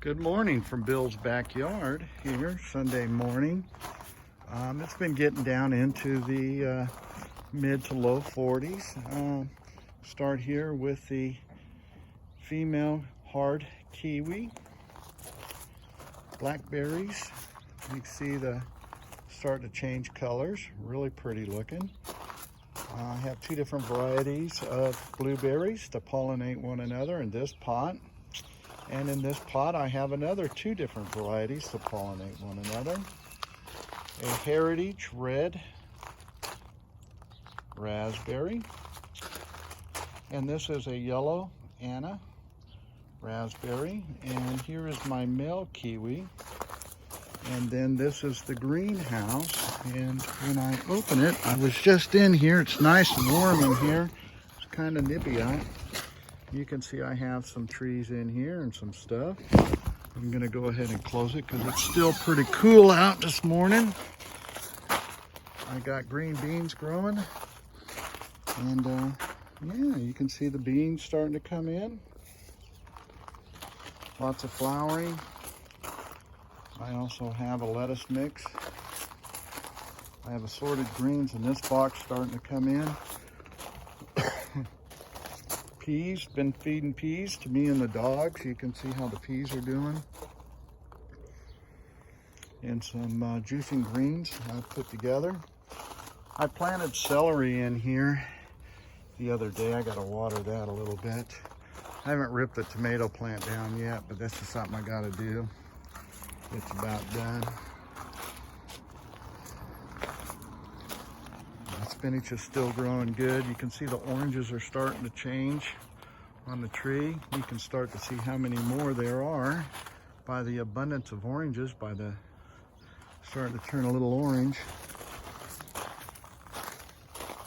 Good morning from Bill's backyard here, Sunday morning. It's been getting down into the mid to low 40s. Start here with the female hard kiwi. Blackberries, you can see the start to change colors, really pretty looking. I have two different varieties of blueberries to pollinate one another in this pot. And in this pot, I have two different varieties to pollinate one another. A Heritage Red Raspberry. And this is a Yellow Anna Raspberry. And here is my male kiwi. And then this is the greenhouse. And when I open it, I was just in here. It's nice and warm in here. It's kind of nippy out. You can see I have some trees in here and some stuff. I'm gonna go ahead and close it because it's still pretty cool out this morning. I got green beans growing. And yeah, you can see the beans starting to come in. Lots of flowering. I also have a lettuce mix. I have assorted greens in this box starting to come in. Peas, been feeding peas to me and the dogs. You can see how the peas are doing. And some juicing greens I've put together. I planted celery in here the other day. I gotta water that a little bit. I haven't ripped the tomato plant down yet, but this is something I gotta do. It's about done. Spinach is still growing good. You can see the oranges are starting to change on the tree. You can start to see how many more there are by the abundance of oranges, by the starting to turn a little orange.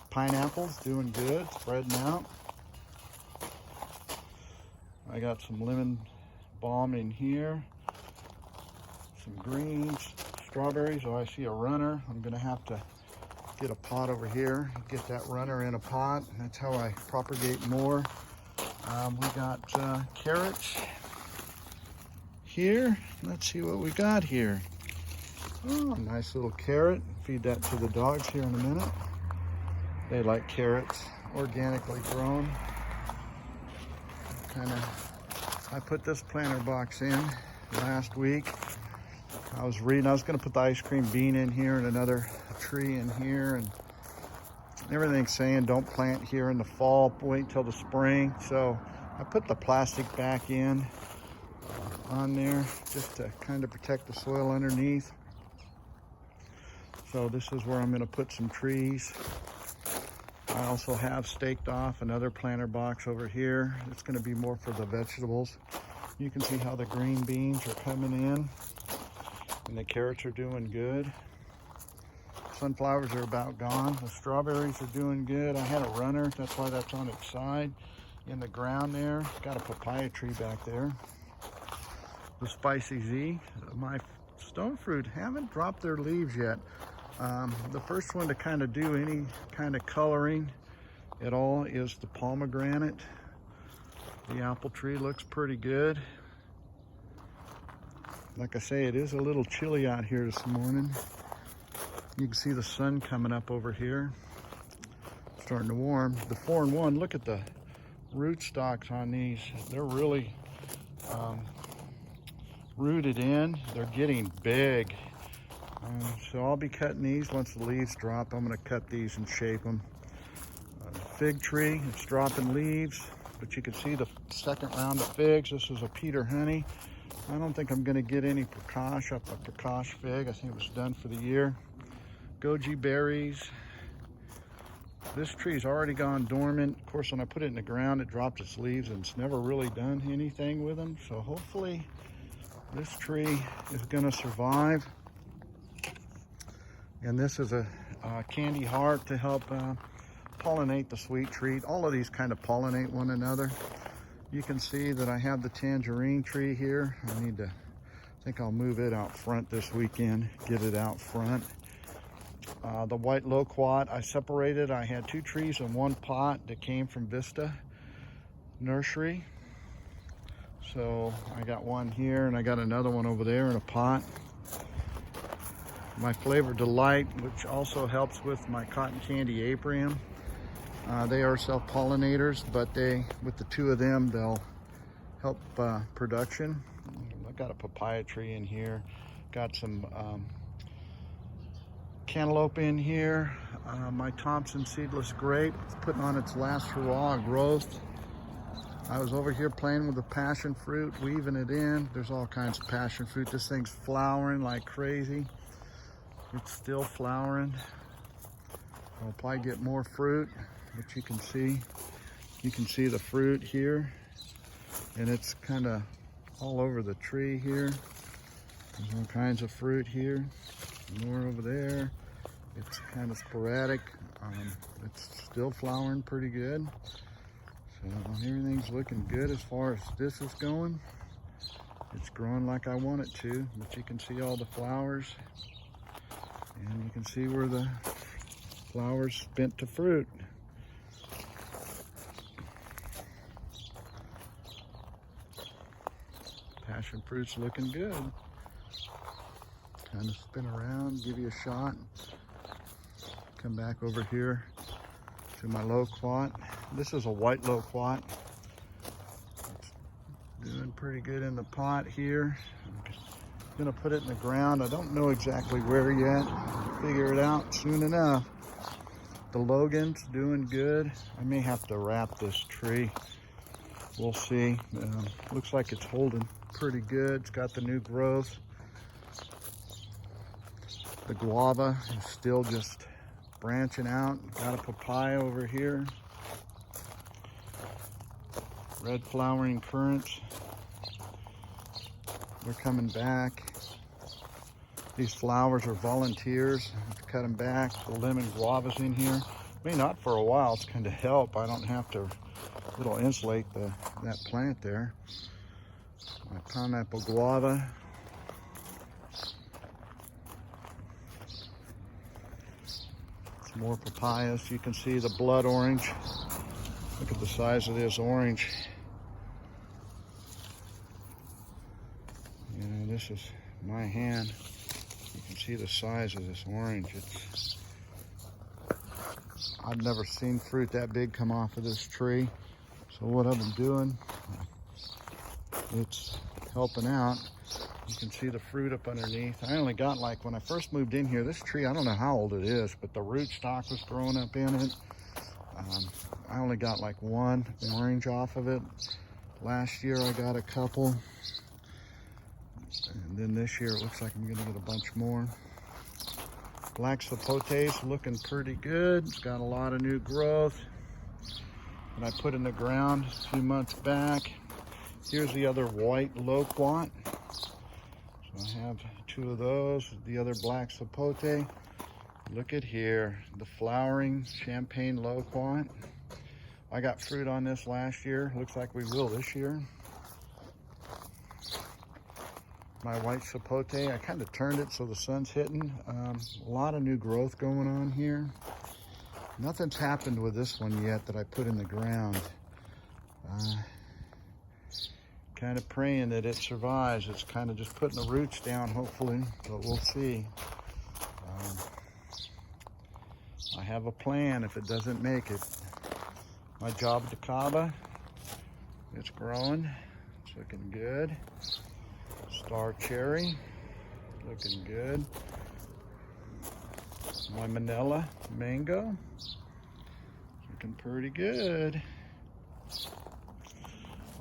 Pineapples doing good, spreading out. I got some lemon balm in here, some greens, strawberries. Oh, I see a runner. I'm gonna have to get a pot over here, get that runner in a pot. That's how I propagate more. We got carrots here. Let's see what we got here. Oh, a nice little carrot. Feed that to the dogs here in a minute. They like carrots, organically grown. I put this planter box in last week. I was gonna put the ice cream bean in here and another tree in here, and everything's saying don't plant here in the fall, wait till the spring. So I put the plastic back in on there just to kind of protect the soil underneath. So this is where I'm gonna put some trees. I also have staked off another planter box over here. It's gonna be more for the vegetables. You can see how the green beans are coming in. And the carrots are doing good. Sunflowers are about gone. The strawberries are doing good. I had a runner, that's why that's on its side. In the ground there, got a papaya tree back there. The Spicy Z. My stone fruit haven't dropped their leaves yet. The first one to kind of do any kind of coloring at all is the pomegranate. The apple tree looks pretty good. Like I say, it is a little chilly out here this morning. You can see the sun coming up over here. Starting to warm. The 4-in-1, look at the root stocks on these. They're really rooted in. They're getting big. So I'll be cutting these once the leaves drop. I'm gonna cut these and shape them. Fig tree, it's dropping leaves, but you can see the second round of figs. This is a Peter Honey. I don't think I'm gonna get any Prakash up a Prakash fig. I think it was done for the year. Goji berries. This tree's already gone dormant. Of course, when I put it in the ground, it dropped its leaves and it's never really done anything with them. So hopefully this tree is gonna survive. And this is a candy heart to help pollinate the sweet treat. All of these kind of pollinate one another. You can see that I have the tangerine tree here. I think I'll move it out front this weekend, get it out front. The white loquat, I separated. I had two trees in one pot that came from Vista Nursery. So I got one here and I got another one over there in a pot. My Flavor Delight, which also helps with my cotton candy apiarium. They are self-pollinators, but with the two of them, they'll help production. I've got a papaya tree in here. Got some cantaloupe in here. My Thompson seedless grape, it's putting on its last hurrah of growth. I was over here playing with the passion fruit, weaving it in. There's all kinds of passion fruit. This thing's flowering like crazy. It's still flowering. I'll probably get more fruit, but you can see the fruit here, and it's kind of all over the tree here. There's all kinds of fruit here, more over there. It's kind of sporadic. It's still flowering pretty good. So everything's looking good as far as this is going. It's growing like I want it to, but you can see all the flowers, and you can see where the flowers bent to fruit. Passion fruit's looking good. Kind of spin around, give you a shot. Come back over here to my loquat. This is a white loquat. It's doing pretty good in the pot here. I'm gonna put it in the ground. I don't know exactly where yet. Figure it out soon enough. The Logan's doing good. I may have to wrap this tree. We'll see. Looks like it's holding pretty good. It's got the new growth. The guava is still just branching out. Got a papaya over here. Red flowering currants. They're coming back. These flowers are volunteers. I have to cut them back. The lemon guava's in here. May not for a while. It's kind of help. I don't have to. It'll insulate that plant there. My pineapple guava. Some more papayas. You can see the blood orange. Look at the size of this orange. You know, this is my hand. You can see the size of this orange. I've never seen fruit that big come off of this tree. So what I've been doing, it's helping out. You can see the fruit up underneath. I only got, like, when I first moved in here, this tree, I don't know how old it is, but the root stock was growing up in it. I only got like one orange off of it. Last year I got a couple. And then this year it looks like I'm gonna get a bunch more. Black sapote's looking pretty good. It's got a lot of new growth that I put in the ground a few months back. Here's the other white loquat. So I have two of those. The other black sapote. Look at here, the flowering champagne loquat. I got fruit on this last year. Looks like we will this year. My white sapote, I kind of turned it so the sun's hitting. A lot of new growth going on here. Nothing's happened with this one yet that I put in the ground. Kind of praying that it survives. It's kind of just putting the roots down, hopefully, but we'll see. I have a plan if it doesn't make it. My Java de Cava, it's growing. It's looking good. Star Cherry, looking good. My Manila Mango, looking pretty good.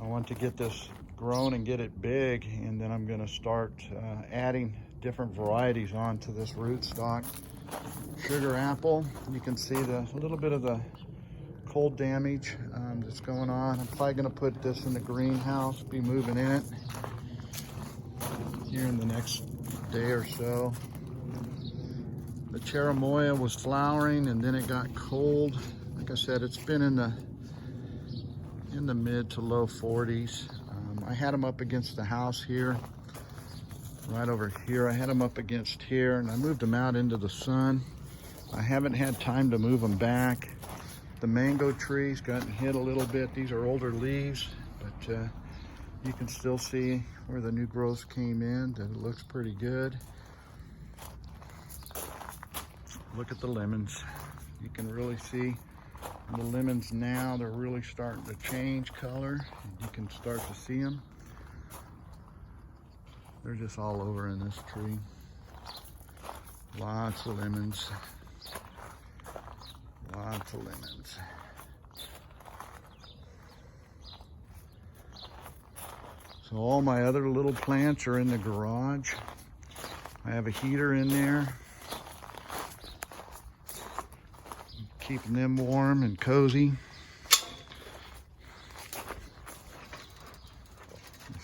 I want to get this grown and get it big, and then I'm gonna start adding different varieties onto this rootstock. Sugar apple, you can see a little bit of the cold damage that's going on. I'm probably gonna put this in the greenhouse, be moving in it here in the next day or so. The cherimoya was flowering and then it got cold. Like I said, it's been in the mid to low 40s. I had them up against the house here, right over here. I had them up against here and I moved them out into the sun. I haven't had time to move them back. The mango tree's gotten hit a little bit. These are older leaves, but You can still see where the new growth came in, that it looks pretty good. Look at the lemons. You can really see the lemons now, they're really starting to change color. You can start to see them. They're just all over in this tree. Lots of lemons. Lots of lemons. So all my other little plants are in the garage. I have a heater in there, keeping them warm and cozy.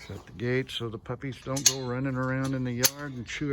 Shut the gates so the puppies don't go running around in the yard and chew